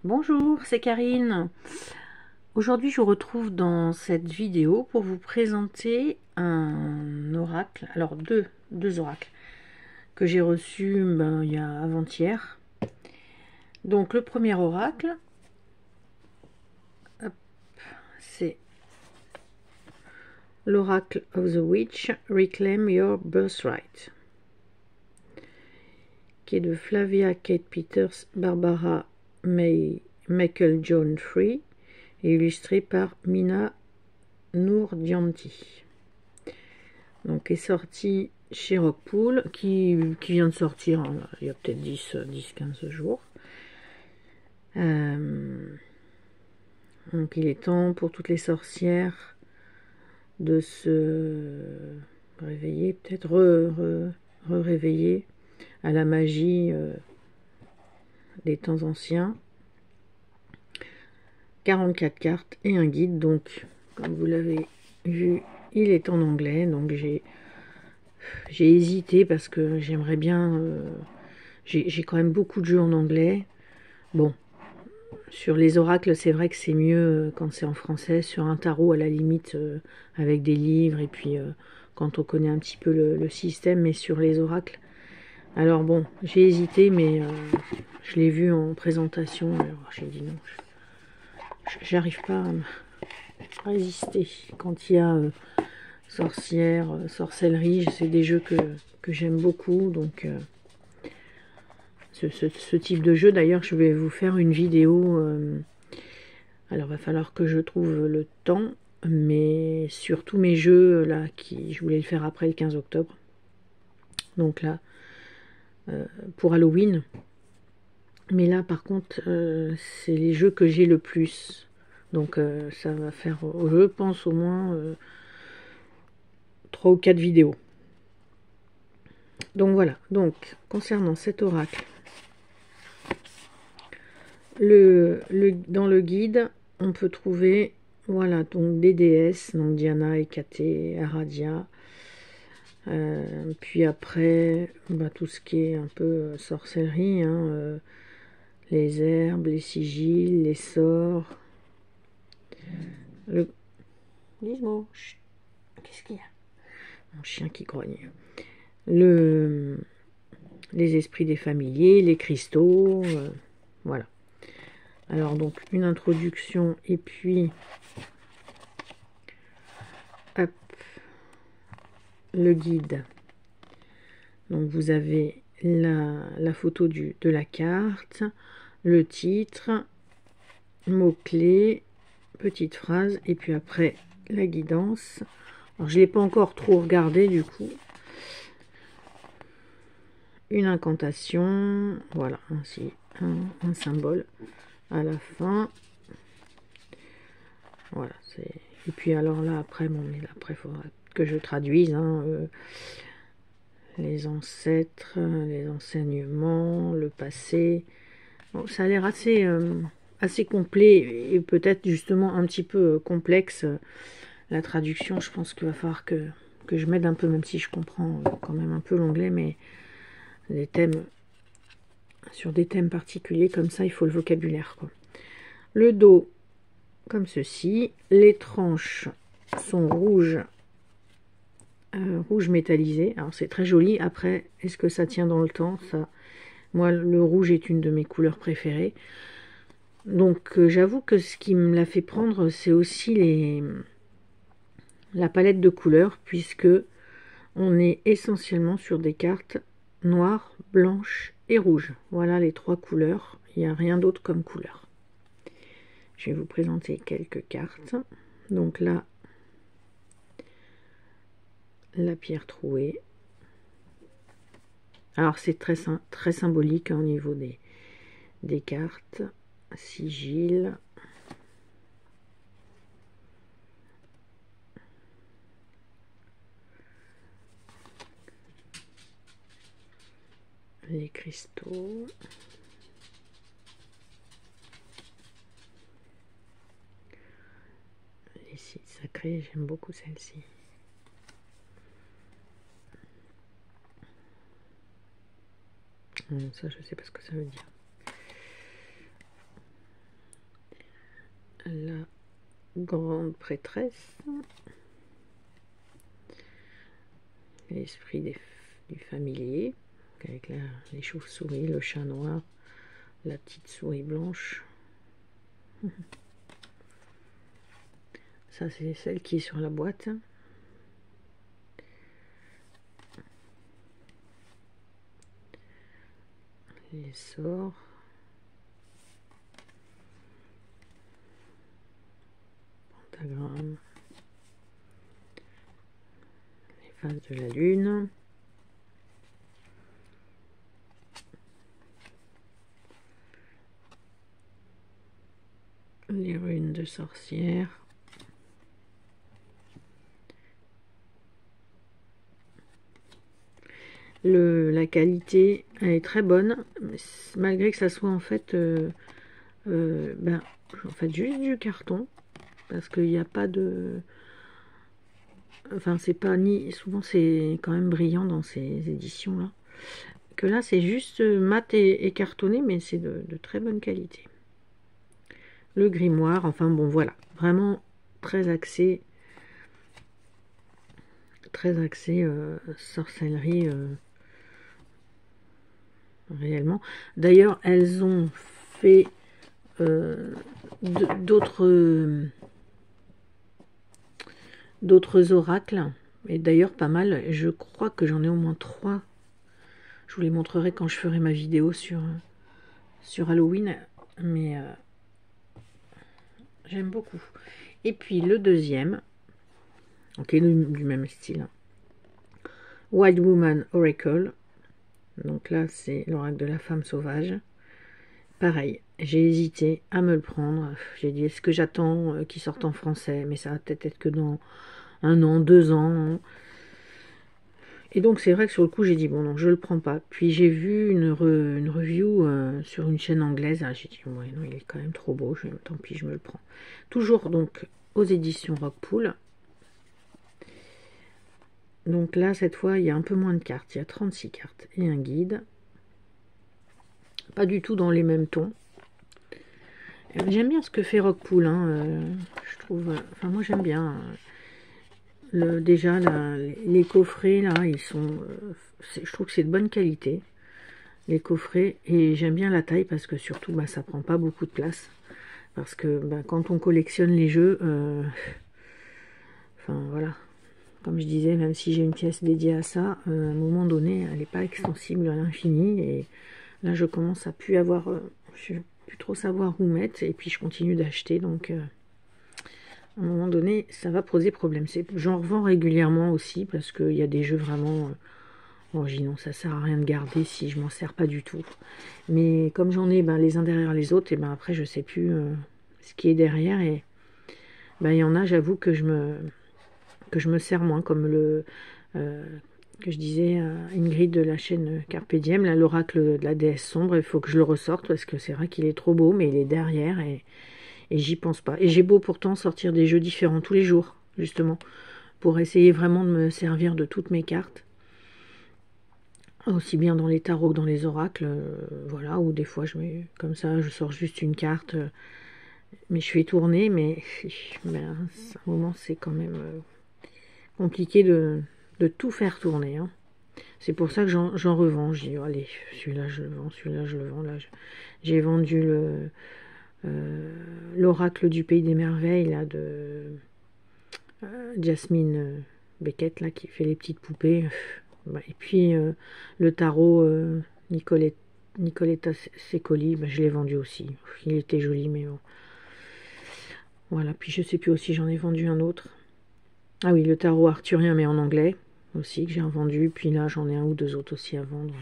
Bonjour, c'est Karine. Aujourd'hui, je vous retrouve dans cette vidéo pour vous présenter un oracle. Alors, deux oracles que j'ai reçus il y a avant-hier. Donc, le premier oracle, c'est l'oracle of the Witch, Reclaim Your Birthright, qui est de Flavia Kate Peters, Barbara Michael John Free, et illustré par Mina Noordianti. Donc est sorti chez Rockpool, qui vient de sortir il y a peut-être 10-15 jours. Donc il est temps pour toutes les sorcières de se réveiller, peut-être réveiller à la magie des temps anciens. 44 cartes et un guide, donc comme vous l'avez vu, il est en anglais, donc j'ai hésité parce que j'aimerais bien, j'ai quand même beaucoup de jeux en anglais. Bon, sur les oracles, c'est vrai que c'est mieux quand c'est en français. Sur un tarot, à la limite, avec des livres, et puis quand on connaît un petit peu le système, mais sur les oracles. Alors bon, j'ai hésité, mais je l'ai vu en présentation, alors j'ai dit non, j'arrive pas à me résister. Quand il y a sorcière, sorcellerie, c'est des jeux que j'aime beaucoup, donc ce type de jeu, d'ailleurs, je vais vous faire une vidéo. Alors, il va falloir que je trouve le temps, mais sur tous mes jeux, là, je voulais le faire après le 15 octobre. Donc là, pour Halloween. Mais là, par contre, c'est les jeux que j'ai le plus. Donc, ça va faire, je pense, au moins 3 ou 4 vidéos. Donc voilà. Donc, concernant cet oracle, dans le guide, on peut trouver, voilà, donc des déesses, donc Diana, Hécaté, Aradia. Puis après, tout ce qui est un peu sorcellerie, hein, les herbes, les sigils, les sorts. Dis-moi, qu'est-ce qu'il y a? Mon chien qui grogne. Les esprits des familiers, les cristaux, voilà. Alors donc une introduction et puis hop, le guide. Donc vous avez la photo de la carte, le titre, mots-clés, petite phrase, et puis après la guidance. Alors je ne l'ai pas encore trop regardé du coup. Une incantation, voilà, ainsi un symbole à la fin. Voilà, et puis alors là après, bon, mais là, après il faudra que je traduise, hein, les ancêtres, les enseignements, le passé. Bon, ça a l'air assez complet et peut-être justement un petit peu complexe. La traduction, je pense qu'il va falloir que je m'aide un peu, même si je comprends quand même un peu l'anglais, mais les thèmes, sur des thèmes particuliers comme ça, il faut le vocabulaire, quoi. Le dos, comme ceci. Les tranches sont rouges, rouge métallisé. Alors c'est très joli. Après, est-ce que ça tient dans le temps? Ça, moi, le rouge est une de mes couleurs préférées. Donc j'avoue que ce qui me l'a fait prendre, c'est aussi la palette de couleurs, puisque on est essentiellement sur des cartes noires, blanches et rouges. Voilà les 3 couleurs. Il n'y a rien d'autre comme couleur. Je vais vous présenter quelques cartes. Donc là, la pierre trouée. Alors c'est très symbolique, hein, au niveau des cartes. Sigil. Les cristaux. Les sites sacrés, j'aime beaucoup celle-ci. Ça, je sais pas ce que ça veut dire. la grande prêtresse, l'esprit du familier, avec les chauves-souris, le chat noir, la petite souris blanche. Ça, c'est celle qui est sur la boîte. Les sorts. Pentagramme. Les phases de la lune. Les runes de sorcière. La qualité elle est très bonne, malgré que ça soit en fait, juste du carton, parce qu'il n'y a pas de... Enfin, c'est pas ni... Souvent, c'est quand même brillant dans ces éditions-là. Que là, c'est juste mat et cartonné, mais c'est de très bonne qualité. Le grimoire, enfin bon, voilà. Vraiment très axé sorcellerie réellement. D'ailleurs, elles ont fait d'autres oracles, et d'ailleurs pas mal. Je crois que j'en ai au moins 3. Je vous les montrerai quand je ferai ma vidéo sur Halloween, mais j'aime beaucoup. Et puis le deuxième, ok, du même style, Wild Woman Oracle. Donc là, c'est l'oracle de la femme sauvage. Pareil, j'ai hésité à me le prendre. J'ai dit, est-ce que j'attends qu'il sorte en français? Mais ça va peut-être être que dans 1 an, 2 ans. Et donc, c'est vrai que sur le coup, j'ai dit, bon, non, je le prends pas. Puis j'ai vu une review sur une chaîne anglaise. Ah, j'ai dit, ouais, non, il est quand même trop beau. Tant pis, je me le prends. Toujours, donc, aux éditions Rockpool. Donc là, cette fois, il y a un peu moins de cartes. Il y a 36 cartes et un guide. Pas du tout dans les mêmes tons. J'aime bien ce que fait Rockpool. Je trouve... Enfin, moi, j'aime bien. Déjà, les coffrets, là, ils sont... je trouve que c'est de bonne qualité. Les coffrets. Et j'aime bien la taille parce que surtout, bah, ça prend pas beaucoup de place. Parce que bah, quand on collectionne les jeux... Enfin, voilà. Comme je disais, même si j'ai une pièce dédiée à ça, à un moment donné, elle n'est pas extensible à l'infini. Et là, je commence à plus avoir... je ne plus trop savoir où mettre. Et puis, je continue d'acheter. Donc, à un moment donné, ça va poser problème. J'en revends régulièrement aussi parce qu'il y a des jeux vraiment... originaux. Ça sert à rien de garder si je m'en sers pas du tout. Mais comme j'en ai les uns derrière les autres, et ben après, je sais plus ce qui est derrière. Et il y en a, j'avoue que je me sers moins, comme le que je disais à Ingrid de la chaîne Carpe Diem, là, l'oracle de la déesse sombre. Il faut que je le ressorte parce que c'est vrai qu'il est trop beau, mais il est derrière et j'y pense pas. Et j'ai beau pourtant sortir des jeux différents tous les jours, justement, pour essayer vraiment de me servir de toutes mes cartes, aussi bien dans les tarots que dans les oracles, voilà, ou des fois je mets comme ça, je sors juste une carte, mais je fais tourner, mais à un moment c'est quand même compliqué de tout faire tourner. Hein. C'est pour ça que j'en revends. Je dis, oh, allez, celui-là je le vends, celui-là je le vends. Là, j'ai vendu l'oracle du pays des merveilles là, de Jasmine Beckett, là, qui fait les petites poupées. Et puis le tarot Nicoletta Secoli, je l'ai vendu aussi. Il était joli, mais bon. Voilà, puis je sais plus aussi, j'en ai vendu un autre. Ah oui, le tarot arthurien, mais en anglais aussi, que j'ai vendu. Puis là, j'en ai un ou deux autres aussi à vendre.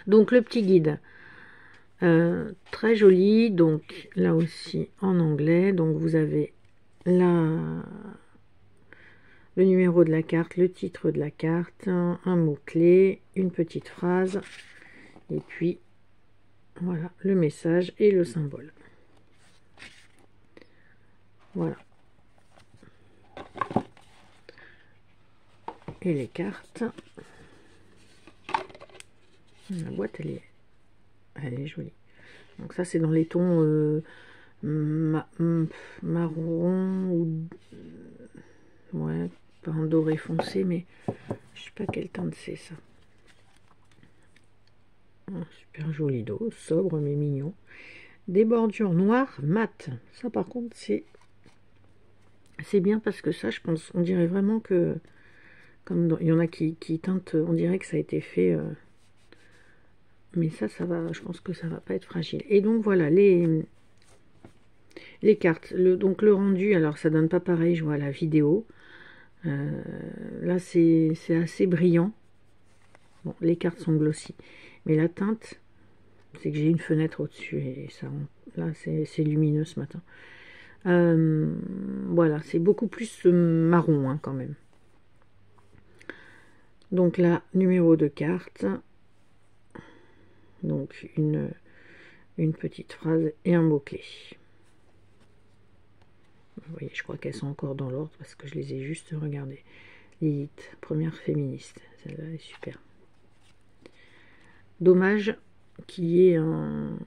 Donc, le petit guide. Très joli. Donc, là aussi, en anglais. Donc, vous avez le numéro de la carte, le titre de la carte, un mot-clé, une petite phrase. Et puis, voilà, le message et le symbole. Voilà. Et les cartes. La boîte, elle est jolie. Donc ça, c'est dans les tons marron ou ouais, pas un doré foncé, mais je sais pas quelle teinte c'est ça. Un super joli dos, sobre mais mignon. Des bordures noires mat. Ça par contre c'est bien parce que ça je pense, on dirait vraiment que comme il y en a qui teintent, on dirait que ça a été fait. Mais ça va, je pense que ça va pas être fragile. Et donc voilà les cartes. Donc le rendu, alors ça donne pas pareil, je vois à la vidéo. Là c'est assez brillant. Bon, les cartes sont glossy. Mais la teinte, c'est que j'ai une fenêtre au-dessus et ça, là c'est lumineux ce matin. Voilà, c'est beaucoup plus marron hein, quand même. Donc là, numéro de carte. Donc une petite phrase et un mot-clé. Vous voyez, je crois qu'elles sont encore dans l'ordre parce que je les ai juste regardées. Lilith, première féministe. Celle-là est super. Dommage qu'il y ait un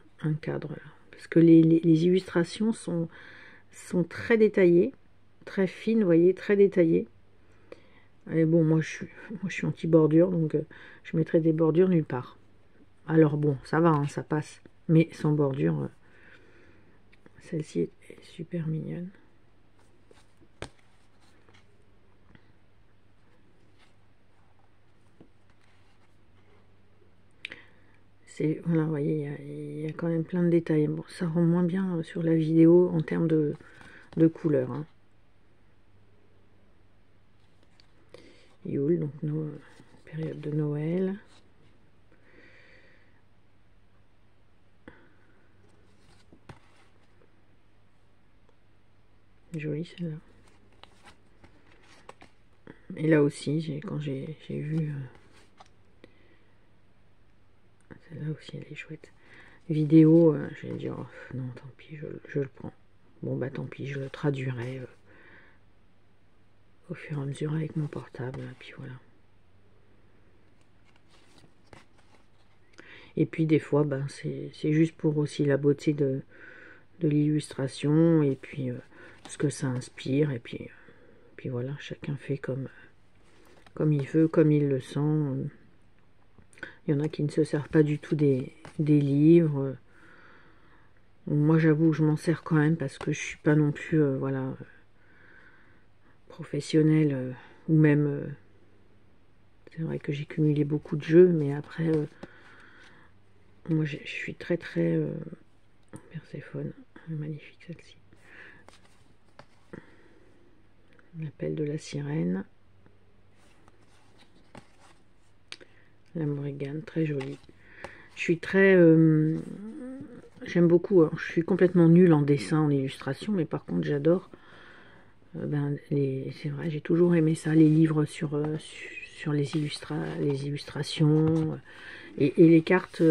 cadre là. Parce que les illustrations sont très détaillées, fines, vous voyez, très détaillées. Et bon, moi je suis anti-bordure, donc je mettrai des bordures nulle part. Alors bon, ça va, hein, ça passe. Mais sans bordure, celle-ci est super mignonne. Voilà, vous voyez, il y a quand même plein de détails. Bon, ça rend moins bien sur la vidéo en termes de couleurs. Hein. Yule, donc période de Noël. Jolie celle-là. Et là aussi, quand j'ai vu... celle-là aussi, elle est chouette. Vidéo, je vais dire, oh, non, tant pis, je le prends. Bon, bah tant pis, je le traduirai au fur et à mesure avec mon portable. Et puis voilà. Et puis des fois, ben, c'est juste pour aussi la beauté de l'illustration et puis ce que ça inspire. Et puis voilà, chacun fait comme il veut, comme il le sent. Il y en a qui ne se servent pas du tout des livres. Moi, j'avoue, je m'en sers quand même parce que je suis pas non plus, voilà, professionnelle ou même. C'est vrai que j'ai cumulé beaucoup de jeux, mais après, moi, je suis très Perséphone, magnifique celle-ci. L'appel de la sirène. La Morrigan, très jolie. Je suis très... j'aime beaucoup. Hein. Je suis complètement nulle en dessin, en illustration, mais par contre, j'adore. C'est vrai, j'ai toujours aimé ça, les livres sur les illustrations. Et les cartes,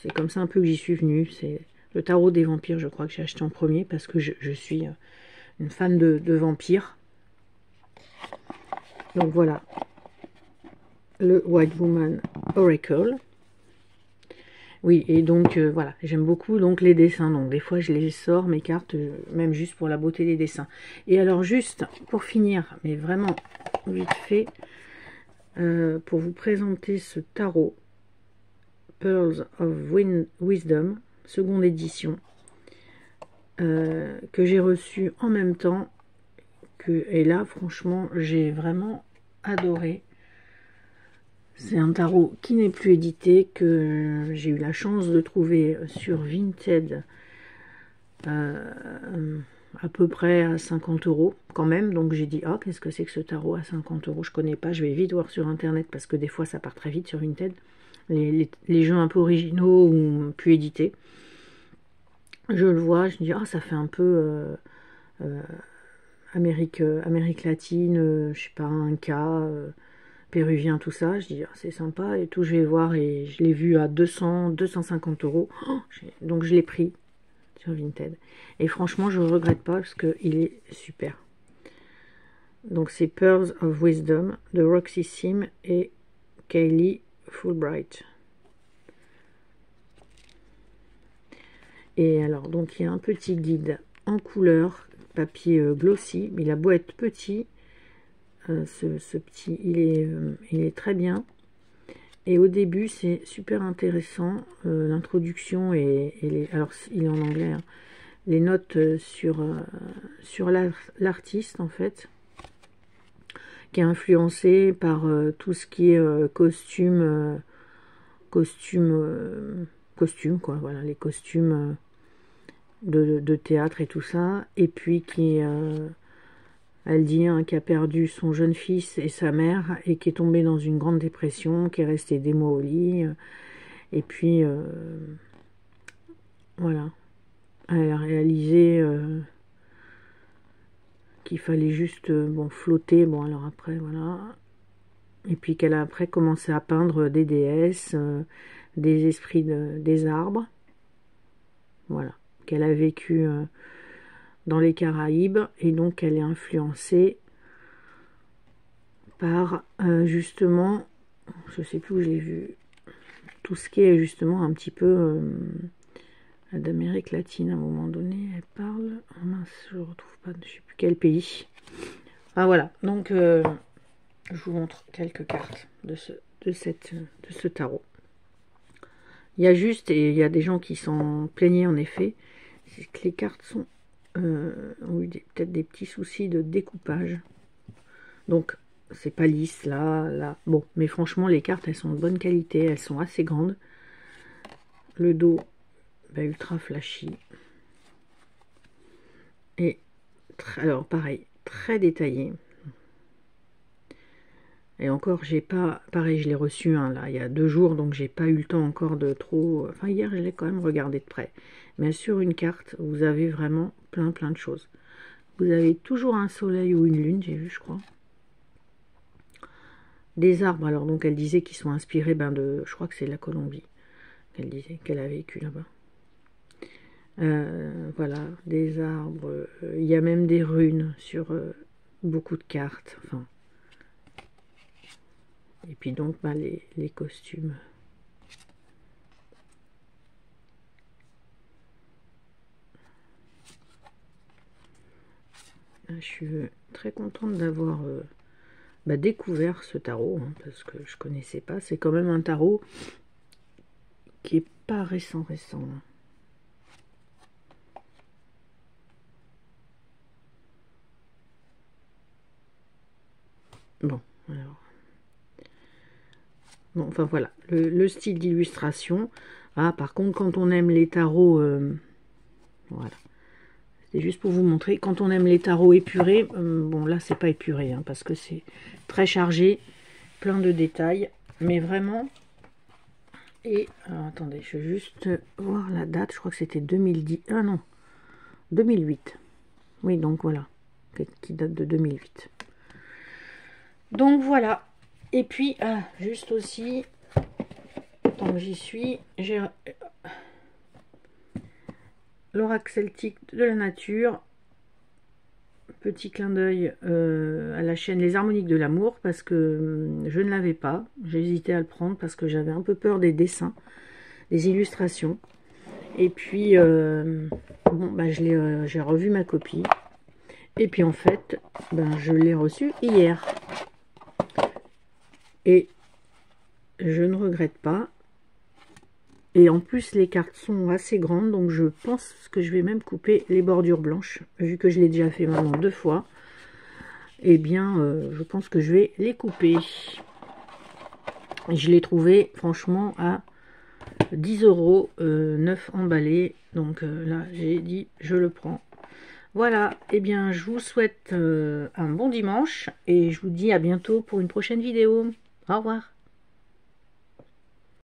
c'est comme ça un peu que j'y suis venue. C'est le tarot des vampires, je crois que j'ai acheté en premier, parce que je suis une fan de vampires. Donc voilà. Le White Woman Oracle. Oui, et donc voilà, j'aime beaucoup donc les dessins. Donc des fois je les sors, mes cartes, même juste pour la beauté des dessins. Et alors juste pour finir, mais vraiment vite fait, pour vous présenter ce tarot, Pearls of Wisdom, seconde édition, que j'ai reçu en même temps, et là franchement j'ai vraiment adoré. C'est un tarot qui n'est plus édité, que j'ai eu la chance de trouver sur Vinted à peu près à 50 € quand même. Donc j'ai dit, ah, qu'est-ce que c'est que ce tarot à 50 €? Je connais pas, je vais vite voir sur Internet parce que des fois ça part très vite sur Vinted. Les jeux un peu originaux ou plus édités. Je le vois, je dis, ah, ça fait un peu Amérique latine, je sais pas, un cas... péruvien, tout ça, je dis ah, c'est sympa et tout, je vais voir et je l'ai vu à 250 €. Oh, donc je l'ai pris sur Vinted et franchement je ne regrette pas parce qu'il est super. Donc c'est Pearls of Wisdom de Roxy Sim et Kaylee Fulbright. Et alors, donc il y a un petit guide en couleur, papier glossy, mais la boîte petit, ce petit, il est très bien. Et au début, c'est super intéressant, l'introduction alors il est en anglais, hein, les notes sur l'artiste en fait, qui est influencé par tout ce qui est costume quoi, voilà, les costumes de théâtre et tout ça, et puis elle dit hein, qui a perdu son jeune fils et sa mère, et qui est tombé dans une grande dépression, qui est resté des mois au lit, et puis voilà, elle a réalisé qu'il fallait juste bon, flotter, bon alors après voilà, et puis qu'elle a après commencé à peindre des déesses, des esprits des arbres, voilà, qu'elle a vécu dans les Caraïbes, et donc elle est influencée par justement, je sais plus où je l'ai vu, tout ce qui est justement un petit peu d'Amérique latine. À un moment donné elle parle, oh mince, je retrouve pas, je sais plus quel pays. Ah voilà, donc je vous montre quelques cartes de ce tarot. Il y a juste, et il y a des gens qui s'en plaignaient en effet, c'est que les cartes ont eu peut-être des petits soucis de découpage. Donc c'est pas lisse là. Bon, mais franchement les cartes elles sont de bonne qualité, elles sont assez grandes. Le dos, bah, ultra flashy. Et alors pareil, très détaillé. Et encore, j'ai pas, pareil, je l'ai reçu hein, là il y a 2 jours, donc j'ai pas eu le temps encore de trop. Enfin hier, je l'ai quand même regardé de près. Mais sur une carte, vous avez vraiment plein de choses. Vous avez toujours un soleil ou une lune, j'ai vu, je crois. Des arbres, alors donc elle disait qu'ils sont inspirés de, je crois que c'est la Colombie, qu'elle disait qu'elle a vécu là-bas. Voilà, des arbres, il y a même des runes sur beaucoup de cartes, enfin. Et puis donc les costumes. Je suis très contente d'avoir découvert ce tarot, hein, parce que je connaissais pas. C'est quand même un tarot qui est pas récent. Hein. Bon, alors. Bon, enfin voilà, le style d'illustration. Ah, par contre, quand on aime les tarots, voilà. C'est juste pour vous montrer, quand on aime les tarots épurés, bon là c'est pas épuré, hein, parce que c'est très chargé, plein de détails, mais vraiment. Et alors, attendez, je vais juste voir la date, je crois que c'était 2010, ah non, 2008. Oui, donc voilà, qui date de 2008. Donc voilà. Et puis, juste aussi, tant que j'y suis, j'ai l'oracle celtique de la nature. Petit clin d'œil à la chaîne Les Harmoniques de l'amour, parce que je ne l'avais pas. J'ai hésité à le prendre parce que j'avais un peu peur des dessins, des illustrations. Et puis, bon, j'ai revu ma copie. Et puis en fait, je l'ai reçu hier. Et je ne regrette pas. Et en plus, les cartes sont assez grandes, donc je pense que je vais même couper les bordures blanches, vu que je l'ai déjà fait maintenant 2 fois. Eh bien, je pense que je vais les couper. Je l'ai trouvé, franchement, à 10 €, 9 emballés. Donc là, j'ai dit, je le prends. Voilà, eh bien, je vous souhaite un bon dimanche, et je vous dis à bientôt pour une prochaine vidéo. Au revoir.